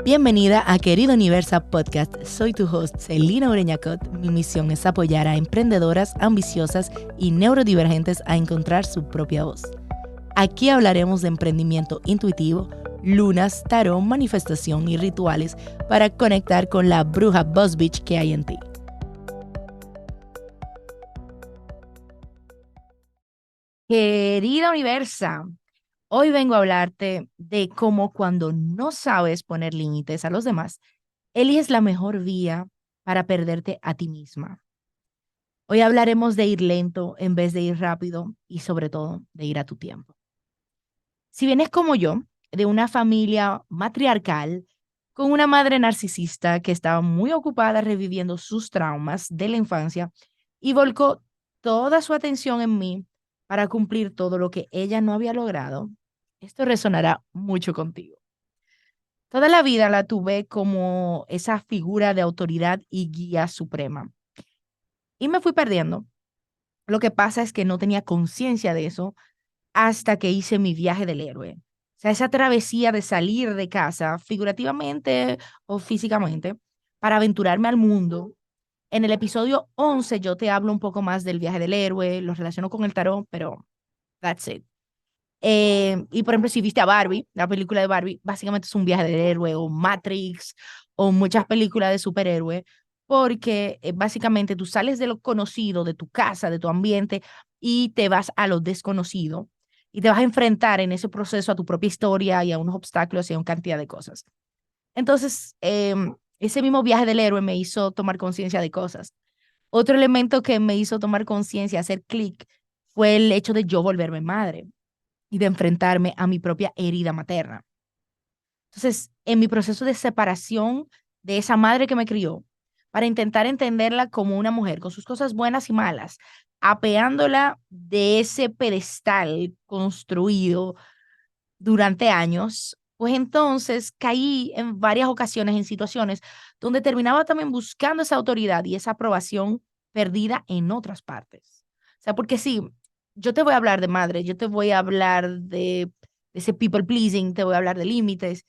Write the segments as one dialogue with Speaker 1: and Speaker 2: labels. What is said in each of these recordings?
Speaker 1: Bienvenida a Querido Universa Podcast. Soy tu host, Celina Ureñacot. Mi misión es apoyar a emprendedoras ambiciosas y neurodivergentes a encontrar su propia voz. Aquí hablaremos de emprendimiento intuitivo, lunas, tarot, manifestación y rituales para conectar con la bruja Boss Bitch que hay en ti. Querida Universa, hoy vengo a hablarte de cómo cuando no sabes poner límites a los demás, eliges la mejor vía para perderte a ti misma. Hoy hablaremos de ir lento en vez de ir rápido y sobre todo de ir a tu tiempo. Si vienes como yo, de una familia matriarcal, con una madre narcisista que estaba muy ocupada reviviendo sus traumas de la infancia y volcó toda su atención en mí para cumplir todo lo que ella no había logrado, esto resonará mucho contigo. Toda la vida la tuve como esa figura de autoridad y guía suprema. Y me fui perdiendo. Lo que pasa es que no tenía conciencia de eso hasta que hice mi viaje del héroe. O sea, esa travesía de salir de casa, figurativamente o físicamente, para aventurarme al mundo. En el episodio 11 yo te hablo un poco más del viaje del héroe, lo relaciono con el tarot, pero that's it. Y por ejemplo, si viste a Barbie, la película de Barbie, básicamente es un viaje del héroe o Matrix o muchas películas de superhéroe, porque básicamente tú sales de lo conocido, de tu casa, de tu ambiente y te vas a lo desconocido y te vas a enfrentar en ese proceso a tu propia historia y a unos obstáculos y a una cantidad de cosas. Entonces, ese mismo viaje del héroe me hizo tomar conciencia de cosas. Otro elemento que me hizo tomar conciencia, hacer clic, fue el hecho de yo volverme madre y de enfrentarme a mi propia herida materna. Entonces, en mi proceso de separación de esa madre que me crió, para intentar entenderla como una mujer con sus cosas buenas y malas, apeándola de ese pedestal construido durante años, pues entonces caí en varias ocasiones en situaciones donde terminaba también buscando esa autoridad y esa aprobación perdida en otras partes. O sea, porque sí, yo te voy a hablar de madre, yo te voy a hablar de ese people pleasing, te voy a hablar de límites,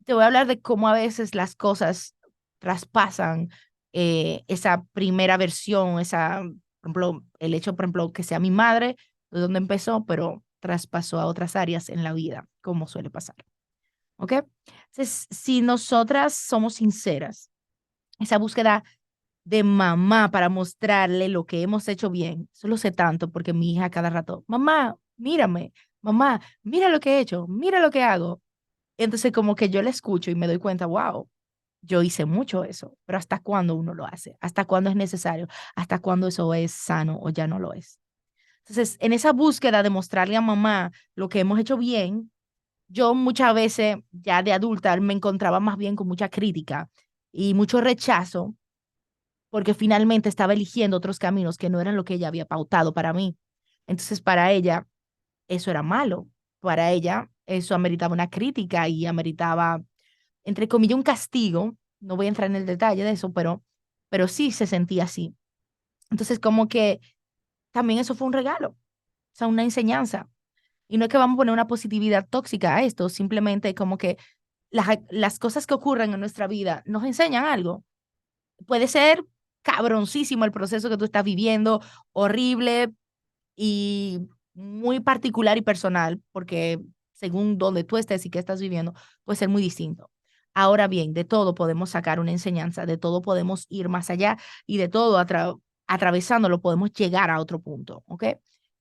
Speaker 1: te voy a hablar de cómo a veces las cosas traspasan esa primera versión, esa, por ejemplo, el hecho, por ejemplo, que sea mi madre, de donde empezó, pero traspasó a otras áreas en la vida, como suele pasar. ¿Ok? Entonces, si nosotras somos sinceras, esa búsqueda de mamá para mostrarle lo que hemos hecho bien, eso lo sé tanto porque mi hija cada rato, mamá, mírame, mamá, mira lo que he hecho, mira lo que hago. Entonces, como que yo le escucho y me doy cuenta, wow, yo hice mucho eso, pero ¿hasta cuándo uno lo hace? ¿Hasta cuándo es necesario? ¿Hasta cuándo eso es sano o ya no lo es? Entonces, en esa búsqueda de mostrarle a mamá lo que hemos hecho bien, yo muchas veces, ya de adulta, me encontraba más bien con mucha crítica y mucho rechazo, porque finalmente estaba eligiendo otros caminos que no eran lo que ella había pautado para mí. Entonces, para ella, eso era malo. Para ella, eso ameritaba una crítica y ameritaba, entre comillas, un castigo. No voy a entrar en el detalle de eso, pero sí se sentía así. Entonces, como que también eso fue un regalo, o sea, una enseñanza. Y no es que vamos a poner una positividad tóxica a esto, simplemente como que las cosas que ocurren en nuestra vida nos enseñan algo. Puede ser cabroncísimo el proceso que tú estás viviendo, horrible y muy particular y personal, porque según donde tú estés y qué estás viviendo, puede ser muy distinto. Ahora bien, de todo podemos sacar una enseñanza, de todo podemos ir más allá y de todo atravesándolo podemos llegar a otro punto, ¿ok?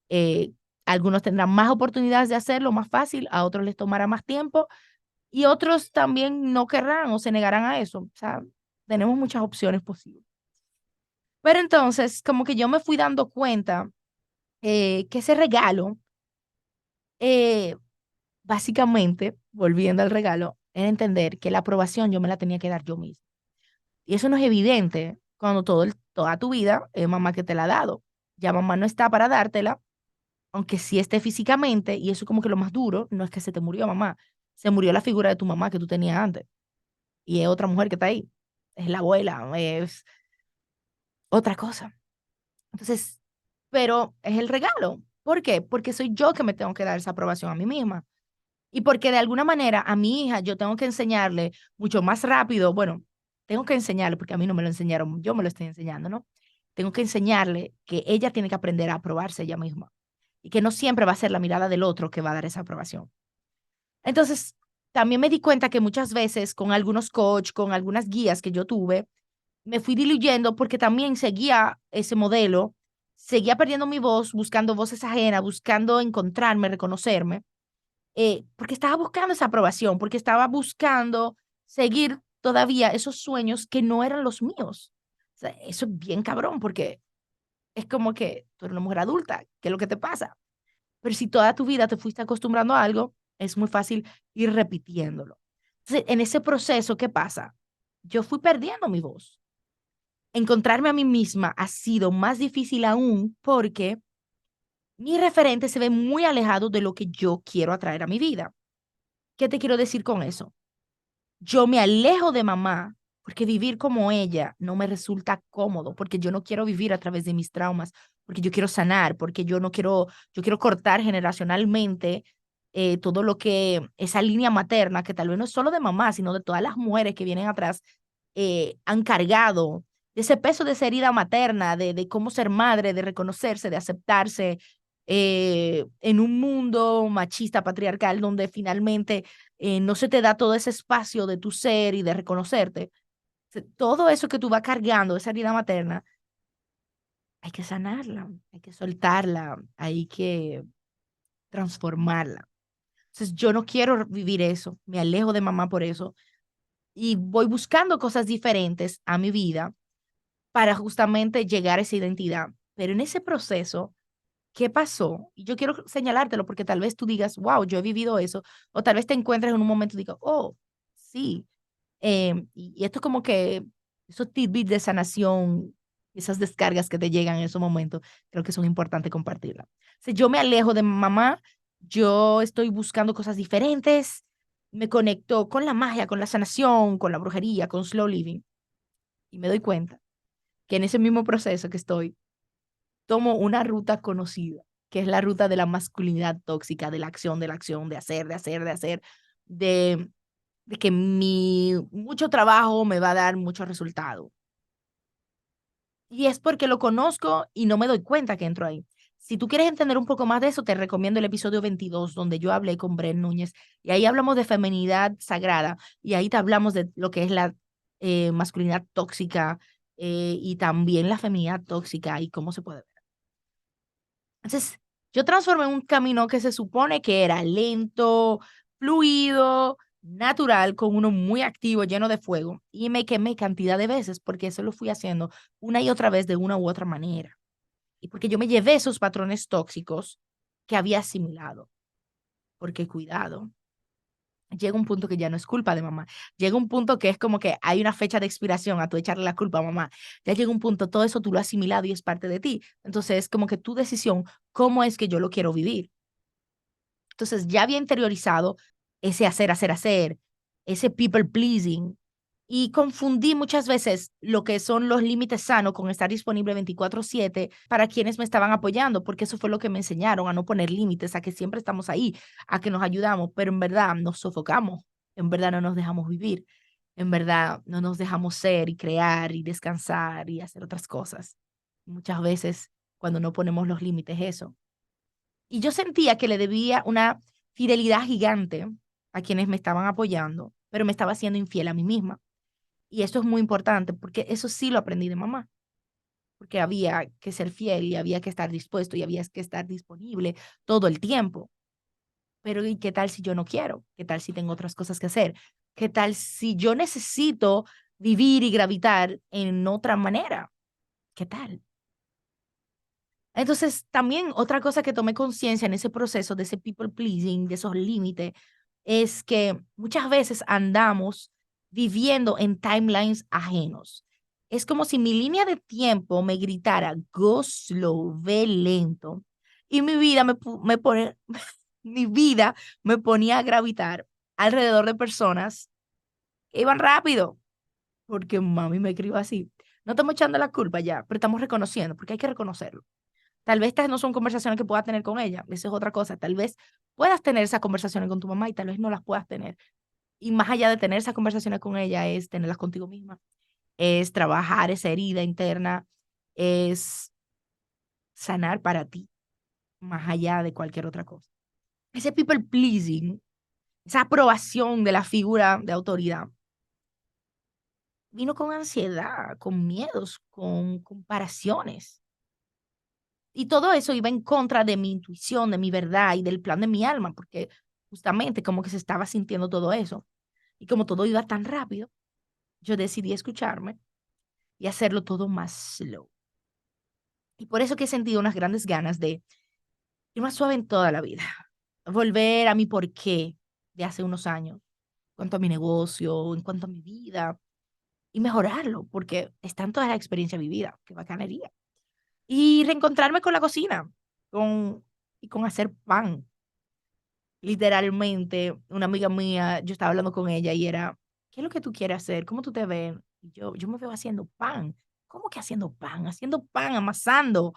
Speaker 1: Eh, Algunos tendrán más oportunidades de hacerlo más fácil, a otros les tomará más tiempo y otros también no querrán o se negarán a eso. O sea, tenemos muchas opciones posibles. Pero entonces, como que yo me fui dando cuenta que ese regalo, eh, básicamente, volviendo al regalo, era entender que la aprobación yo me la tenía que dar yo misma. Y eso no es evidente cuando toda tu vida es mamá que te la ha dado. Ya mamá no está para dártela, aunque sí esté físicamente, y eso como que lo más duro, no es que se te murió mamá, se murió la figura de tu mamá que tú tenías antes, y es otra mujer que está ahí, es la abuela, es otra cosa. Entonces, pero es el regalo. ¿Por qué? Porque soy yo que me tengo que dar esa aprobación a mí misma. Y porque de alguna manera a mi hija yo tengo que enseñarle mucho más rápido, bueno, tengo que enseñarle porque a mí no me lo enseñaron, yo me lo estoy enseñando, ¿no? Tengo que enseñarle que ella tiene que aprender a aprobarse ella misma y que no siempre va a ser la mirada del otro que va a dar esa aprobación. Entonces, también me di cuenta que muchas veces con algunos coach, con algunas guías que yo tuve, me fui diluyendo porque también seguía ese modelo, seguía perdiendo mi voz, buscando voces ajenas, buscando encontrarme, reconocerme, porque estaba buscando esa aprobación, porque estaba buscando seguir todavía esos sueños que no eran los míos. O sea, eso es bien cabrón, porque es como que tú eres una mujer adulta, ¿qué es lo que te pasa? Pero si toda tu vida te fuiste acostumbrando a algo, es muy fácil ir repitiéndolo. Entonces, en ese proceso, ¿qué pasa? Yo fui perdiendo mi voz. Encontrarme a mí misma ha sido más difícil aún porque mi referente se ve muy alejado de lo que yo quiero atraer a mi vida. ¿Qué te quiero decir con eso? Yo me alejo de mamá porque vivir como ella no me resulta cómodo, porque yo no quiero vivir a través de mis traumas, porque yo quiero sanar, porque yo quiero cortar generacionalmente todo lo que, esa línea materna, que tal vez no es solo de mamá, sino de todas las mujeres que vienen atrás, han cargado de ese peso de esa herida materna, de cómo ser madre, de reconocerse, de aceptarse en un mundo machista, patriarcal, donde finalmente no se te da todo ese espacio de tu ser y de reconocerte. Todo eso que tú vas cargando, esa herida materna, hay que sanarla, hay que soltarla, hay que transformarla. Entonces, yo no quiero vivir eso, me alejo de mamá por eso y voy buscando cosas diferentes a mi vida para justamente llegar a esa identidad. Pero en ese proceso, ¿qué pasó? Y yo quiero señalártelo porque tal vez tú digas, wow, yo he vivido eso, o tal vez te encuentres en un momento y digas, oh, sí. Y esto es como que esos tidbits de sanación, esas descargas que te llegan en esos momentos, creo que son importantes compartirlas. Si yo me alejo de mamá, yo estoy buscando cosas diferentes, me conecto con la magia, con la sanación, con la brujería, con slow living, y me doy cuenta que en ese mismo proceso que estoy, tomo una ruta conocida, que es la ruta de la masculinidad tóxica, de la acción, de hacer, de hacer, de hacer, de, de que mi mucho trabajo me va a dar mucho resultado. Y es porque lo conozco y no me doy cuenta que entro ahí. Si tú quieres entender un poco más de eso, te recomiendo el episodio 22, donde yo hablé con Bren Núñez, y ahí hablamos de feminidad sagrada, y ahí te hablamos de lo que es la masculinidad tóxica y también la feminidad tóxica y cómo se puede. Entonces, yo transformé un camino que se supone que era lento, fluido, natural, con uno muy activo, lleno de fuego, y me quemé cantidad de veces porque eso lo fui haciendo una y otra vez de una u otra manera. Y porque yo me llevé esos patrones tóxicos que había asimilado. Porque cuidado, llega un punto que ya no es culpa de mamá. Llega un punto que es como que hay una fecha de expiración a tú echarle la culpa a mamá. Ya llega un punto, todo eso tú lo has asimilado y es parte de ti. Entonces es como que tu decisión, cómo es que yo lo quiero vivir. Entonces ya había interiorizado ese hacer, hacer, hacer, ese people pleasing. Y confundí muchas veces lo que son los límites sanos con estar disponible 24/7 para quienes me estaban apoyando, porque eso fue lo que me enseñaron, a no poner límites, a que siempre estamos ahí, a que nos ayudamos, pero en verdad nos sofocamos, en verdad no nos dejamos vivir, en verdad no nos dejamos ser y crear y descansar y hacer otras cosas. Muchas veces cuando no ponemos los límites, eso. Y yo sentía que le debía una fidelidad gigante a quienes me estaban apoyando, pero me estaba siendo infiel a mí misma. Y eso es muy importante porque eso sí lo aprendí de mamá, porque había que ser fiel y había que estar dispuesto y había que estar disponible todo el tiempo. Pero ¿y qué tal si yo no quiero? ¿Qué tal si tengo otras cosas que hacer? ¿Qué tal si yo necesito vivir y gravitar en otra manera? ¿Qué tal? Entonces, también otra cosa que tomé conciencia en ese proceso de ese people pleasing, de esos límites, es que muchas veces andamos viviendo en timelines ajenos. Es como si mi línea de tiempo me gritara, go slow, ve lento, y mi vida me pone, mi vida me ponía a gravitar alrededor de personas que iban rápido, porque mami me escribió así. No estamos echando la culpa ya, pero estamos reconociendo, porque hay que reconocerlo. Tal vez estas no son conversaciones que puedas tener con ella, eso es otra cosa. Tal vez puedas tener esas conversaciones con tu mamá y tal vez no las puedas tener. Y más allá de tener esas conversaciones con ella, es tenerlas contigo misma, es trabajar esa herida interna, es sanar para ti, más allá de cualquier otra cosa. Ese people pleasing, esa aprobación de la figura de autoridad, vino con ansiedad, con miedos, con comparaciones. Y todo eso iba en contra de mi intuición, de mi verdad y del plan de mi alma, porque justamente como que se estaba sintiendo todo eso. Y como todo iba tan rápido, yo decidí escucharme y hacerlo todo más slow. Y por eso que he sentido unas grandes ganas de ir más suave en toda la vida. Volver a mi porqué de hace unos años, en cuanto a mi negocio, en cuanto a mi vida, y mejorarlo, porque está en toda la experiencia vivida. Qué bacanería. Y reencontrarme con la cocina, con hacer pan. Literalmente, una amiga mía, yo estaba hablando con ella y era, ¿qué es lo que tú quieres hacer? ¿Cómo tú te ves? Y yo me veo haciendo pan. ¿Cómo que haciendo pan? Haciendo pan, amasando,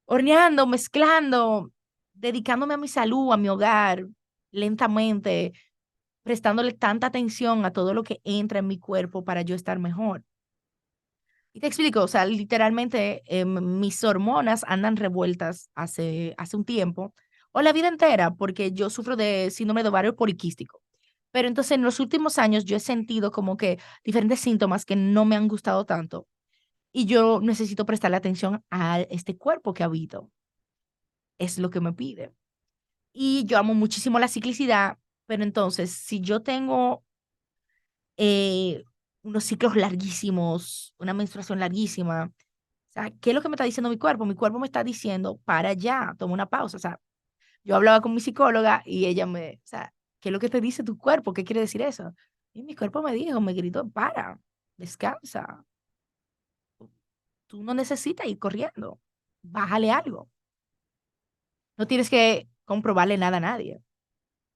Speaker 1: horneando, mezclando, dedicándome a mi salud, a mi hogar, lentamente, prestándole tanta atención a todo lo que entra en mi cuerpo para yo estar mejor. Y te explico, o sea, literalmente mis hormonas andan revueltas hace un tiempo, o la vida entera, porque yo sufro de síndrome de ovario poliquístico. Pero entonces en los últimos años yo he sentido como que diferentes síntomas que no me han gustado tanto y yo necesito prestarle atención a este cuerpo que habito. Es lo que me pide. Y yo amo muchísimo la ciclicidad, pero entonces si yo tengo eh, unos ciclos larguísimos, una menstruación larguísima, o sea, ¿qué es lo que me está diciendo mi cuerpo? Mi cuerpo me está diciendo, para ya, toma una pausa. O sea, yo hablaba con mi psicóloga y ella o sea, ¿qué es lo que te dice tu cuerpo? ¿Qué quiere decir eso? Y mi cuerpo me dijo, me gritó, para, descansa, tú no necesitas ir corriendo, bájale algo. No tienes que comprobarle nada a nadie.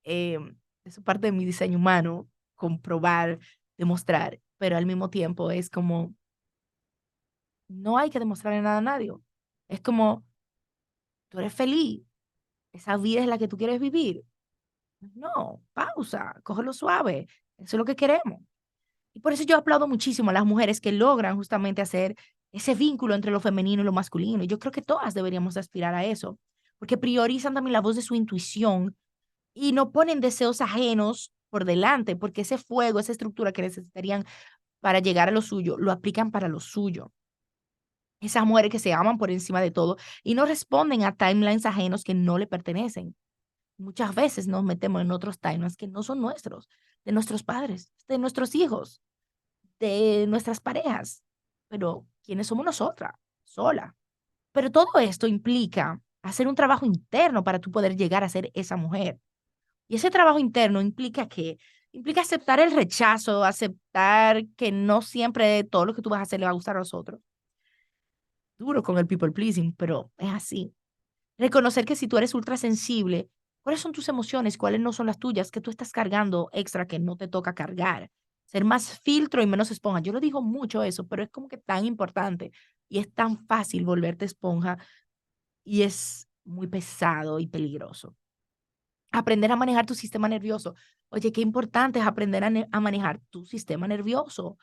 Speaker 1: Eh, Eso es parte de mi diseño humano, comprobar, demostrar, pero al mismo tiempo es como, no hay que demostrarle nada a nadie. Es como, tú eres feliz, esa vida es la que tú quieres vivir. No, pausa, cógelo suave. Eso es lo que queremos. Y por eso yo aplaudo muchísimo a las mujeres que logran justamente hacer ese vínculo entre lo femenino y lo masculino. Y yo creo que todas deberíamos aspirar a eso, porque priorizan también la voz de su intuición y no ponen deseos ajenos por delante, porque ese fuego, esa estructura que necesitarían para llegar a lo suyo, lo aplican para lo suyo. Esas mujeres que se aman por encima de todo y no responden a timelines ajenos que no le pertenecen. Muchas veces nos metemos en otros timelines que no son nuestros, de nuestros padres, de nuestros hijos, de nuestras parejas, pero ¿quiénes somos nosotras? Sola. Pero todo esto implica hacer un trabajo interno para tú poder llegar a ser esa mujer. Y ese trabajo interno implica que implica aceptar el rechazo, aceptar que no siempre todo lo que tú vas a hacer le va a gustar a los otros. Duro con el people pleasing, pero es así. Reconocer que si tú eres ultra sensible, ¿cuáles son tus emociones? ¿Cuáles no son las tuyas? Que tú estás cargando extra que no te toca cargar. Ser más filtro y menos esponja. Yo lo digo mucho eso, pero es como que tan importante y es tan fácil volverte esponja y es muy pesado y peligroso. Aprender a manejar tu sistema nervioso. Oye, qué importante es aprender a manejar tu sistema nervioso.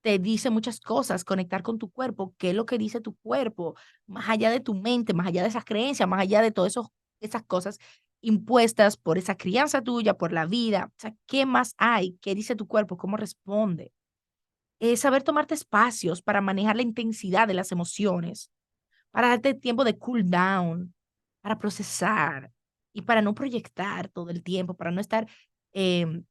Speaker 1: Te dice muchas cosas, conectar con tu cuerpo, qué es lo que dice tu cuerpo, más allá de tu mente, más allá de esas creencias, más allá de todas esas cosas impuestas por esa crianza tuya, por la vida. O sea, ¿qué más hay? ¿Qué dice tu cuerpo? ¿Cómo responde? Saber tomarte espacios para manejar la intensidad de las emociones, para darte tiempo de cool down, para procesar y para no proyectar todo el tiempo, para no estar em,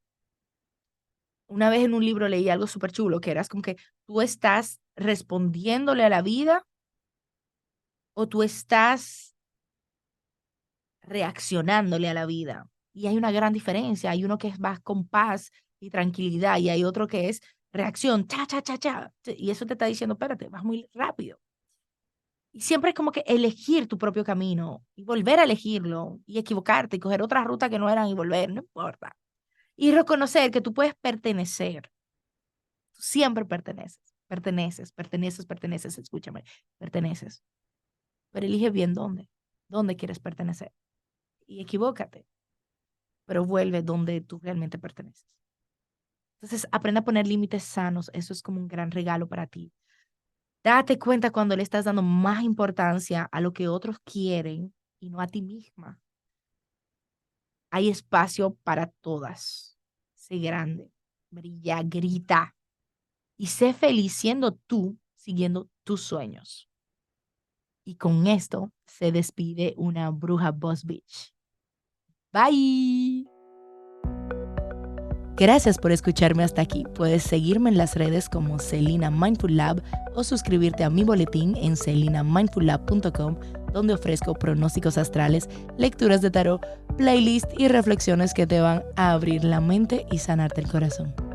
Speaker 1: una vez en un libro leí algo súper chulo, que eras como que tú estás respondiéndole a la vida o tú estás reaccionándole a la vida. Y hay una gran diferencia. Hay uno que es más con paz y tranquilidad y hay otro que es reacción, cha, cha, cha, cha. Y eso te está diciendo, espérate, vas muy rápido. Y siempre es como que elegir tu propio camino y volver a elegirlo y equivocarte y coger otra ruta que no eran y volver, no importa. Y reconocer que tú puedes pertenecer. Tú siempre perteneces, perteneces, perteneces, perteneces, escúchame, perteneces. pero elige bien dónde quieres pertenecer. Y equivócate, pero vuelve donde tú realmente perteneces. Entonces, aprende a poner límites sanos. Eso es como un gran regalo para ti. Date cuenta cuando le estás dando más importancia a lo que otros quieren y no a ti misma. Hay espacio para todas. Sé grande, brilla, grita y sé feliz siendo tú, siguiendo tus sueños. Y con esto se despide una bruja Boss Bitch. Bye. Gracias por escucharme hasta aquí. Puedes seguirme en las redes como Celina Mindful Lab o suscribirte a mi boletín en celinamindfullab.com, donde ofrezco pronósticos astrales, lecturas de tarot, playlist y reflexiones que te van a abrir la mente y sanarte el corazón.